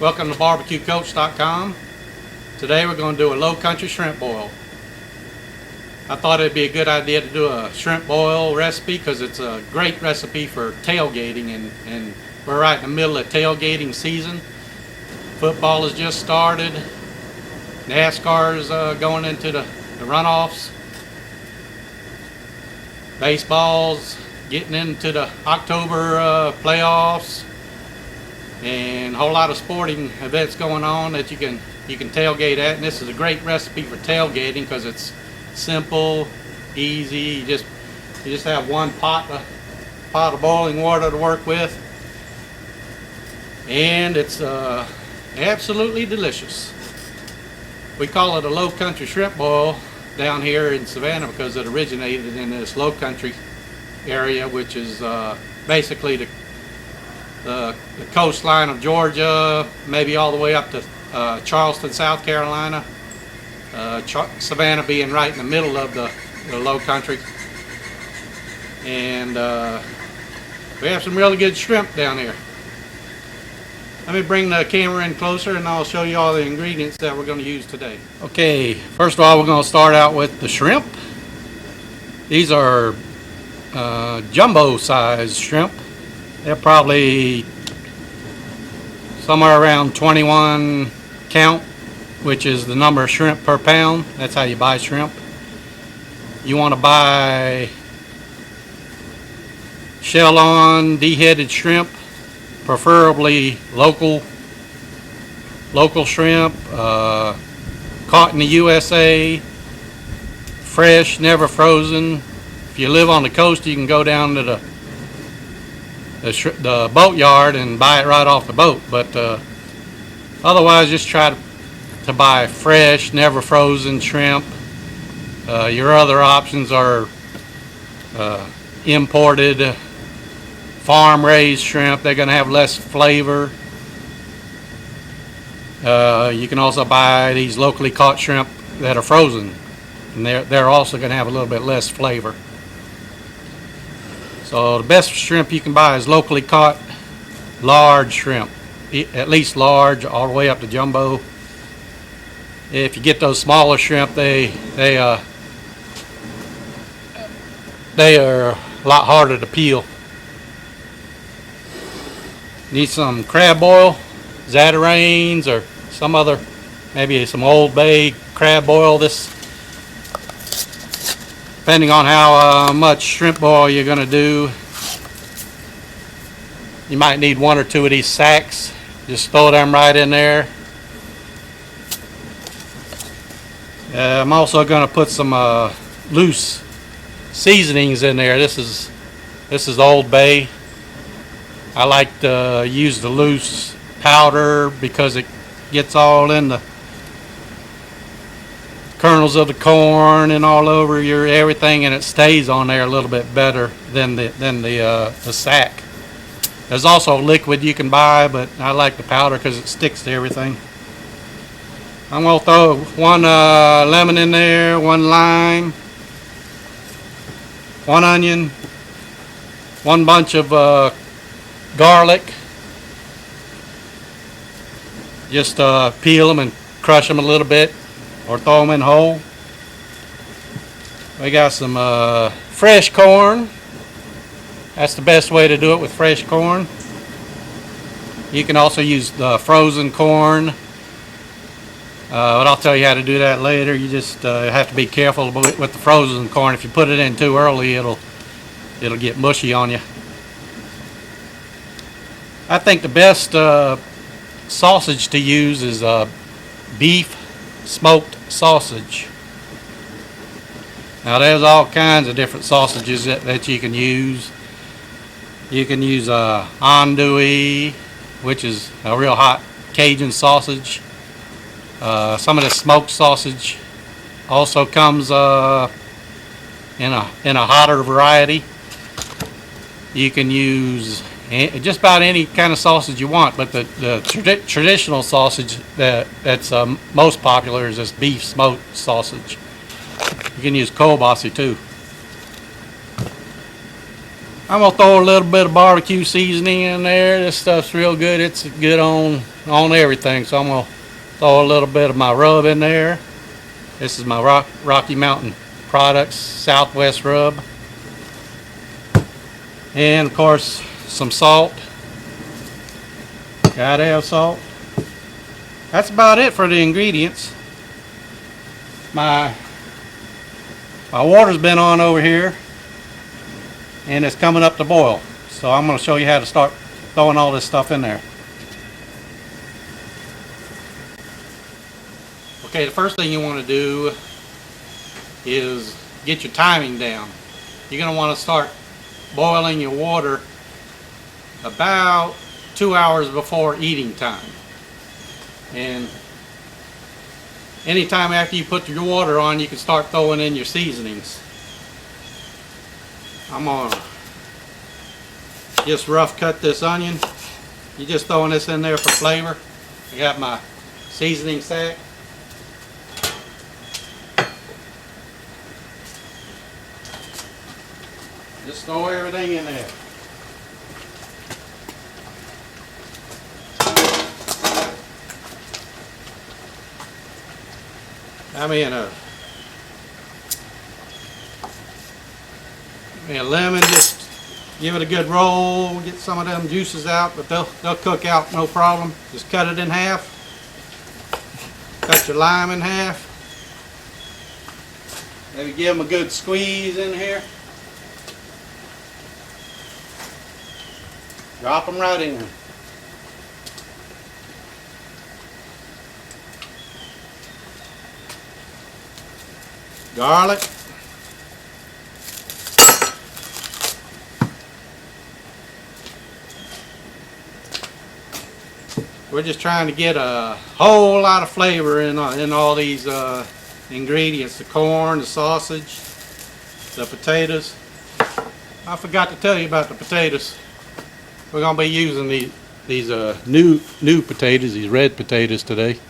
Welcome to BBQCoach.com. Today we're going to do a low country shrimp boil. I thought it'd be a good idea to do a shrimp boil recipe because it's a great recipe for tailgating, and we're right in the middle of tailgating season. Football has just started. NASCAR's going into the runoffs. Baseball's getting into the October playoffs, and a whole lot of sporting events going on that you can tailgate at. And this is a great recipe for tailgating because it's simple, easy. You just have one pot of boiling water to work with, and it's absolutely delicious. We call it a low country shrimp boil down here in Savannah because it originated in this low country area, which is basically the coastline of Georgia, maybe all the way up to Charleston, South Carolina. Savannah being right in the middle of the low country. And we have some really good shrimp down here. Let me bring the camera in closer and I'll show you all the ingredients that we're going to use today. Okay, first of all we're going to start out with the shrimp. These are jumbo size shrimp. They're probably somewhere around 21 count, which is the number of shrimp per pound. That's how you buy shrimp. You want to buy shell-on, deheaded shrimp, preferably local shrimp, caught in the USA, fresh, never frozen. If you live on the coast, you can go down to the boat yard and buy it right off the boat, but otherwise just try to buy fresh, never frozen shrimp. Your other options are imported, farm raised shrimp. They're going to have less flavor. You can also buy these locally caught shrimp that are frozen, and they're also going to have a little bit less flavor. So the best shrimp you can buy is locally caught large shrimp, at least large, all the way up to jumbo. If you get those smaller shrimp, they are a lot harder to peel. Need some crab oil, Zatarain's, or some other, maybe some Old Bay crab oil. This, depending on how much shrimp boil you're going to do, you might need one or two of these sacks. Just throw them right in there. I'm also going to put some loose seasonings in there. This is Old Bay. I like to use the loose powder because it gets all in the kernels of the corn and all over your everything, and it stays on there a little bit better than the sack. There's also liquid you can buy, but I like the powder because it sticks to everything. I'm going to throw one lemon in there, one lime, one onion, one bunch of garlic. Just peel them and crush them a little bit, or throw them in whole. We got some fresh corn. That's the best way to do it, with fresh corn. You can also use the frozen corn, but I'll tell you how to do that later. You just have to be careful with the frozen corn. If you put it in too early, it'll get mushy on you. I think the best sausage to use is beef smoked sausage. Now there's all kinds of different sausages that you can use. You can use andouille, which is a real hot Cajun sausage. Some of the smoked sausage also comes in a hotter variety. You can use just about any kind of sausage you want, but the traditional sausage that's most popular is this beef smoked sausage. You can use kielbasa too. I'm gonna throw a little bit of barbecue seasoning in there. This stuff's real good. It's good on everything. So I'm gonna throw a little bit of my rub in there. This is my Rocky Mountain Products Southwest rub, and of course some salt. Gotta have salt. That's about it for the ingredients. My water's been on over here, and it's coming up to boil. So I'm going to show you how to start throwing all this stuff in there. Okay, the first thing you want to do is get your timing down. You're going to want to start boiling your water about 2 hours before eating time. And anytime after you put your water on, you can start throwing in your seasonings. I'm going to just rough cut this onion. You're just throwing this in there for flavor. I got my seasoning sack. Just throw everything in there. I mean a lemon, just give it a good roll, get some of them juices out, but they'll cook out no problem. Just cut it in half. Cut your lime in half. Maybe give them a good squeeze in here. Drop them right in. Garlic. We're just trying to get a whole lot of flavor in all these ingredients. The corn, the sausage, the potatoes. I forgot to tell you about the potatoes. We're going to be using these new potatoes, these red potatoes today.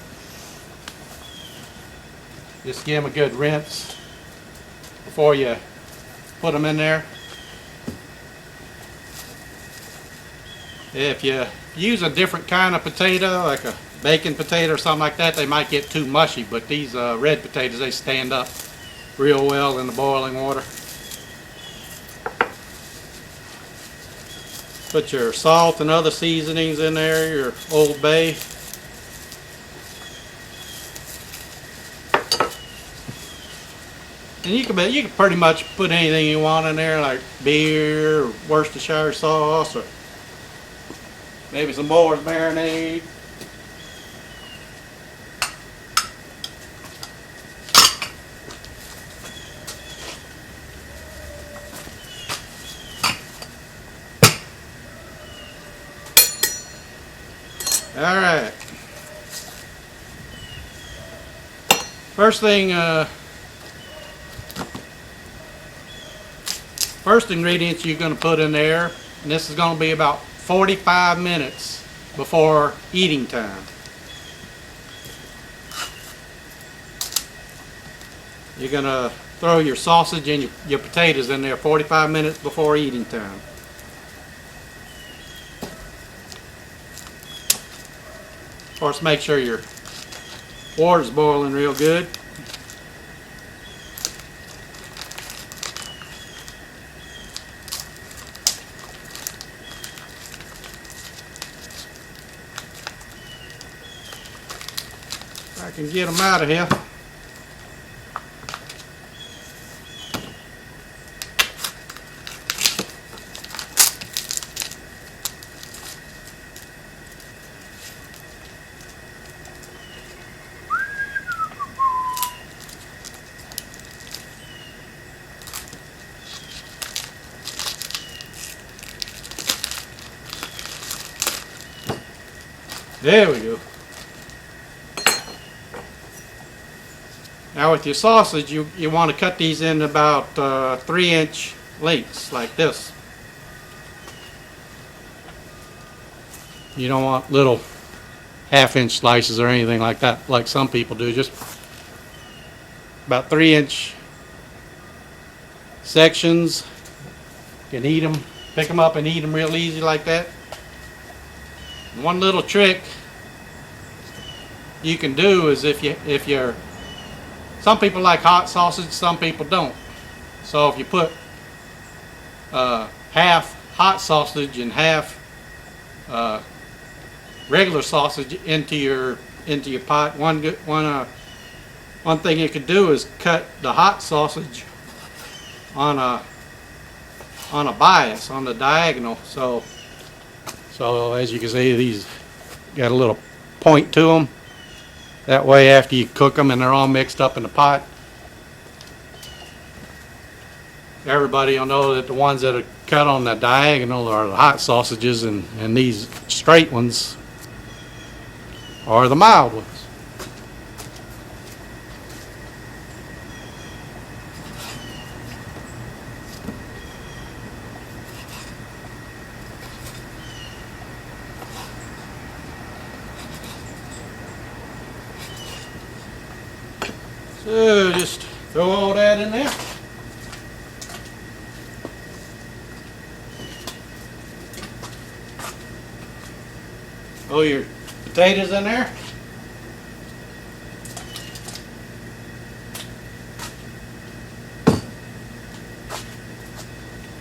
Just give them a good rinse before you put them in there. If you use a different kind of potato, like a bacon potato or something like that, they might get too mushy, but these red potatoes, they stand up real well in the boiling water. Put your salt and other seasonings in there, your Old Bay. And you can pretty much put anything you want in there, like beer, or Worcestershire sauce, or maybe some Moore's marinade. All right. First thing, first ingredients you're going to put in there, and this is going to be about 45 minutes before eating time. You're going to throw your sausage and your potatoes in there 45 minutes before eating time. Of course, make sure your water's boiling real good. I can get them out of here. There we go. Now with your sausage, you want to cut these in about 3-inch lengths, like this. You don't want little half-inch slices or anything like that, like some people do. Just about 3-inch sections. You can eat them pick them up and eat them real easy like that. One little trick you can do is if you're, some people like hot sausage, some people don't. So if you put half hot sausage and half regular sausage into your pot, one thing you could do is cut the hot sausage on a bias, on the diagonal. So as you can see, these got a little point to them. That way, after you cook them and they're all mixed up in the pot, everybody will know that the ones that are cut on the diagonal are the hot sausages, and these straight ones are the mild ones. So just throw all that in there. Throw your potatoes in there.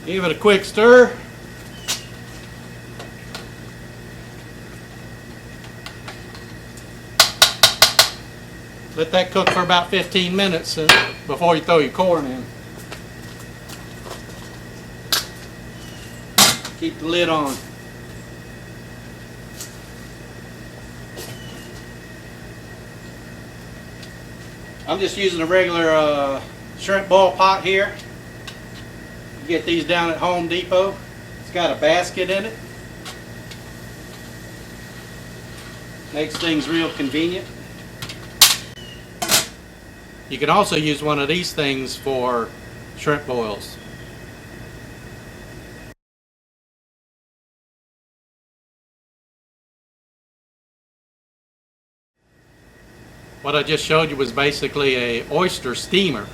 Give it a quick stir. Let that cook for about 15 minutes before you throw your corn in. Keep the lid on. I'm just using a regular shrimp boil pot here. You get these down at Home Depot. It's got a basket in it. Makes things real convenient. You can also use one of these things for shrimp boils. What I just showed you was basically a oyster steamer,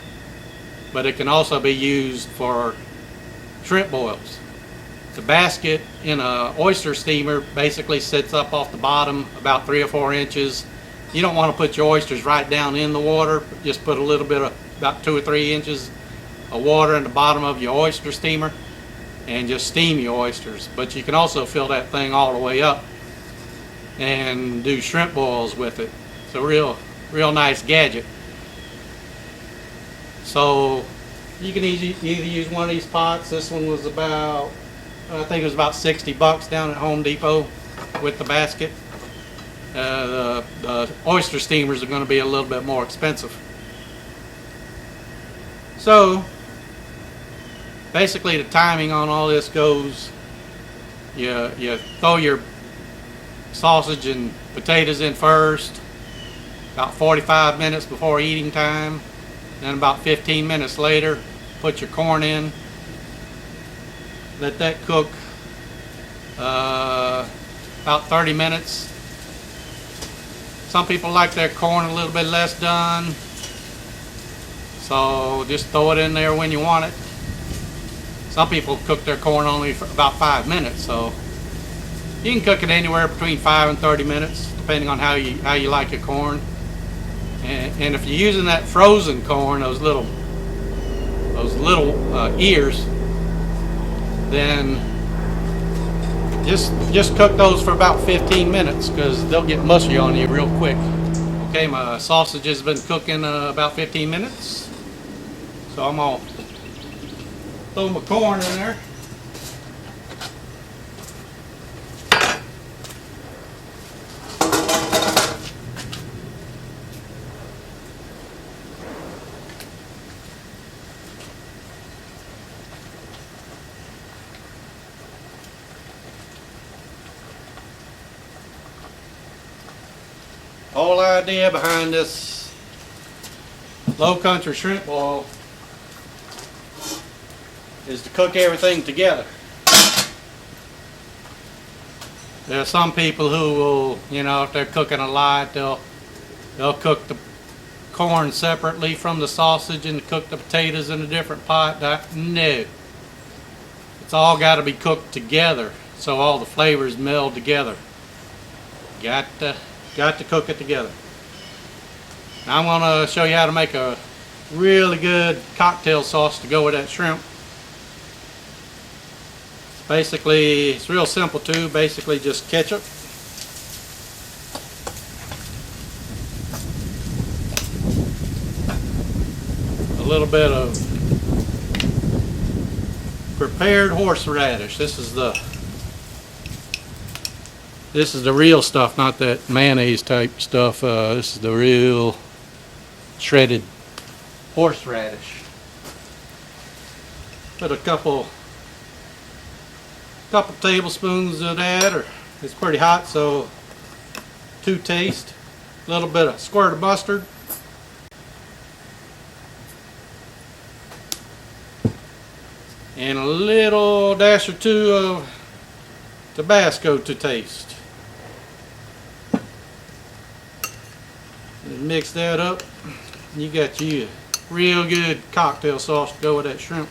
but it can also be used for shrimp boils. The basket in an oyster steamer basically sits up off the bottom about 3 or 4 inches. You don't want to put your oysters right down in the water. Just put a little bit of about 2 or 3 inches of water in the bottom of your oyster steamer and just steam your oysters. But you can also fill that thing all the way up and do shrimp boils with it. It's a real nice gadget. So you can either use one of these pots. This one was about, I think it was about $60 down at Home Depot with the basket. The oyster steamers are going to be a little bit more expensive. So basically the timing on all this goes, you throw your sausage and potatoes in first, about 45 minutes before eating time. Then about 15 minutes later, put your corn in. Let that cook about 30 minutes. Some people like their corn a little bit less done, so just throw it in there when you want it. Some people cook their corn only for about 5 minutes, so you can cook it anywhere between 5 and 30 minutes, depending on how you like your corn. And if you're using that frozen corn, those little ears, then just cook those for about 15 minutes because they'll get mushy on you real quick. Okay, my sausage has been cooking about 15 minutes, so I'm gonna throw my corn in there. Whole idea behind this low country shrimp boil is to cook everything together. There are some people who will, if they're cooking a lot, they'll cook the corn separately from the sausage and cook the potatoes in a different pot. No. It's it's all got to be cooked together so all the flavors meld together. Got to cook it together. Now I'm going to show you how to make a really good cocktail sauce to go with that shrimp. Basically, it's real simple too. Basically just ketchup, a little bit of prepared horseradish. This is the real stuff, not that mayonnaise type stuff. This is the real shredded horseradish. Put a couple tablespoons of that, or it's pretty hot, so to taste. A little bit of squirt of mustard. And a little dash or two of Tabasco to taste. And mix that up. You got you a real good cocktail sauce to go with that shrimp.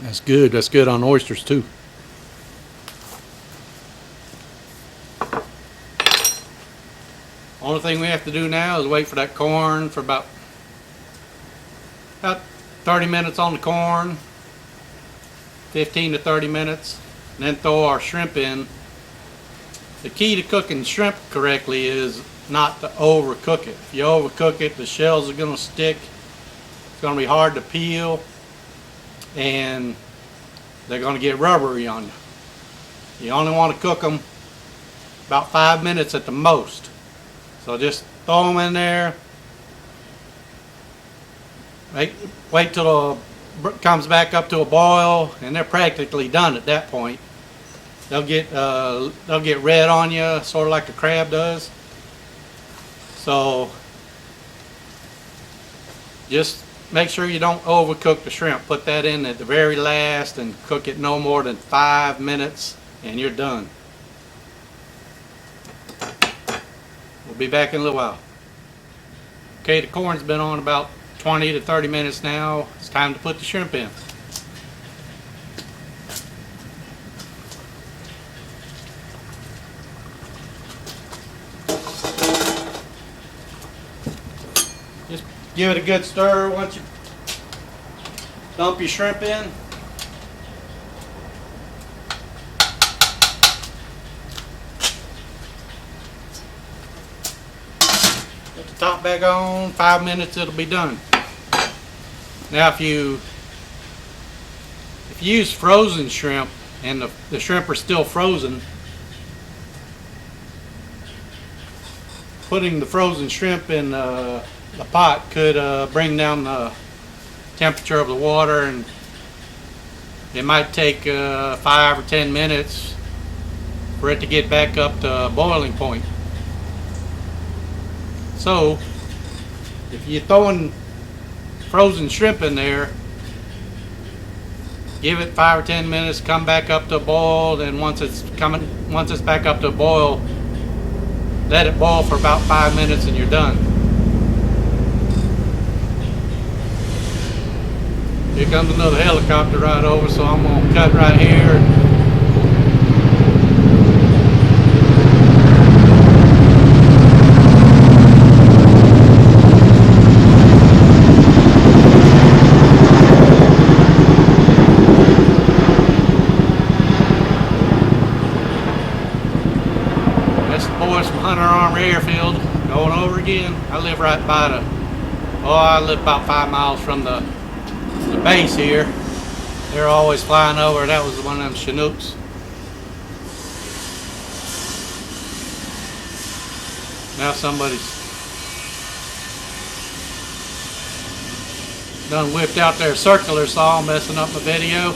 That's good. That's good on oysters too. Only thing we have to do now is wait for that corn for about 30 minutes on the corn, 15 to 30 minutes, and then throw our shrimp in. The key to cooking shrimp correctly is not to overcook it. If you overcook it, the shells are going to stick. It's going to be hard to peel, and they're going to get rubbery on you. You only want to cook them about 5 minutes at the most. So just throw them in there. Wait till it comes back up to a boil, and they're practically done at that point. They'll get red on you, sort of like the crab does. So just make sure you don't overcook the shrimp. Put that in at the very last and cook it no more than 5 minutes, and you're done. We'll be back in a little while. Okay, the corn's been on about 20 to 30 minutes now. It's time to put the shrimp in. Just give it a good stir once you dump your shrimp in. Put the top back on. 5 minutes, it'll be done. Now if you use frozen shrimp and the shrimp are still frozen, putting the frozen shrimp in the pot could bring down the temperature of the water, and it might take 5 or 10 minutes for it to get back up to boiling point. So if you're throwing frozen shrimp in there, give it 5 or 10 minutes, come back up to a boil, and once it's back up to a boil, let it boil for about 5 minutes and you're done. Here comes another helicopter right over, so I'm going to cut right here. That's the boys from Hunter Armory Airfield going over again. I live right by I live about 5 miles from the base here. They're always flying over. That was one of them Chinooks. Now somebody's done whipped out their circular saw, messing up my video.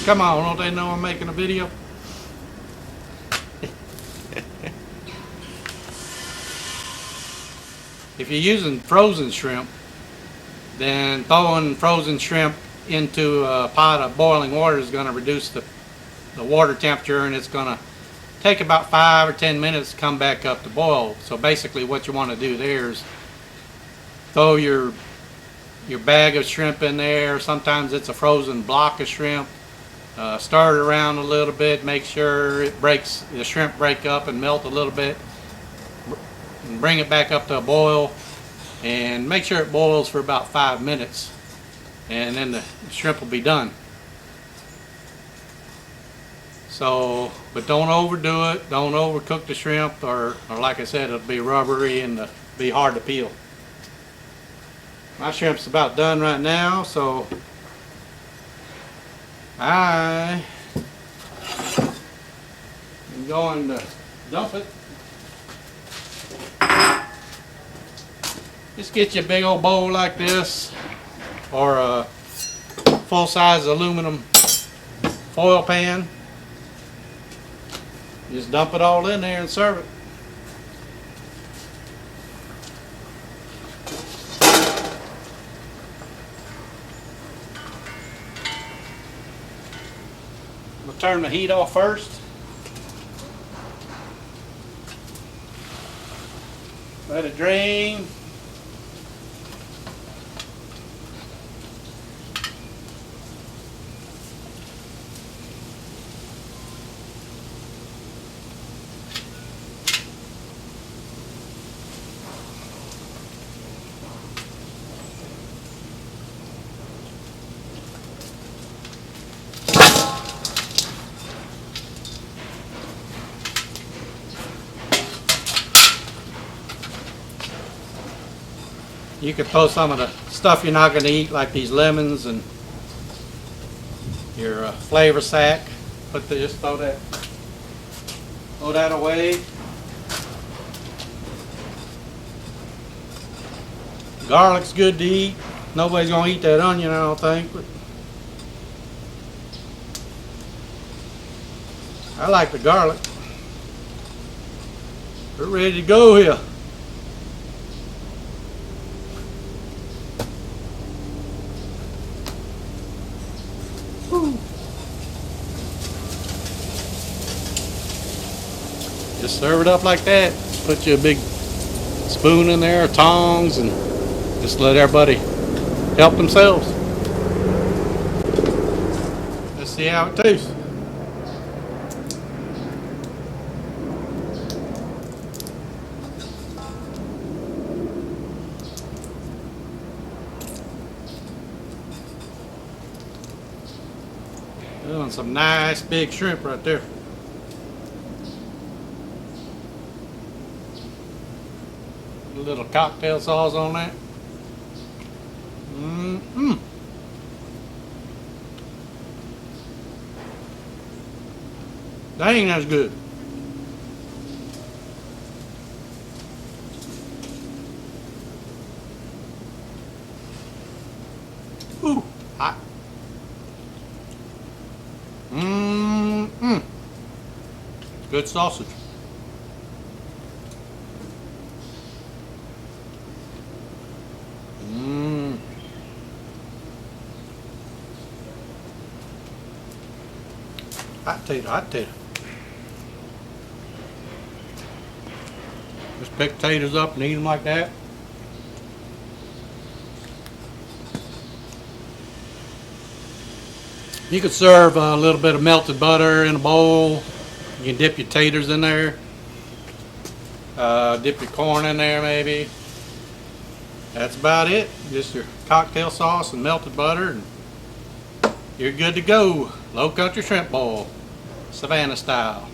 Come on, don't they know I'm making a video? If you're using frozen shrimp, then throwing frozen shrimp into a pot of boiling water is going to reduce the water temperature, and it's going to take about 5 or 10 minutes to come back up to boil. So basically what you want to do there is throw your bag of shrimp in there. Sometimes it's a frozen block of shrimp. Stir it around a little bit, make sure the shrimp break up and melt a little bit, and bring it back up to a boil, and make sure it boils for about 5 minutes, and then the shrimp will be done. So, but don't overdo it, don't overcook the shrimp, or like I said, it'll be rubbery and be hard to peel. My shrimp's about done right now, so I am going to dump it. Just get you a big old bowl like this, or a full-size aluminum foil pan. Just dump it all in there and serve it. We'll turn the heat off first. Let it drain. You could throw some of the stuff you're not going to eat, like these lemons and your flavor sack. Just throw that away. Garlic's good to eat. Nobody's going to eat that onion, I don't think. But I like the garlic. We're ready to go here. Just serve it up like that. Put you a big spoon in there, tongs, and just let everybody help themselves. Let's see how it tastes. Doing some nice big shrimp right there. A little cocktail sauce on that. Dang, that's good. Ooh, hot. Good sausage. Hot tater, hot tater. Just pick potatoes up and eat them like that. You could serve a little bit of melted butter in a bowl. You can dip your taters in there. Dip your corn in there maybe. That's about it. Just your cocktail sauce and melted butter, and you're good to go. Low country shrimp boil, Savannah style.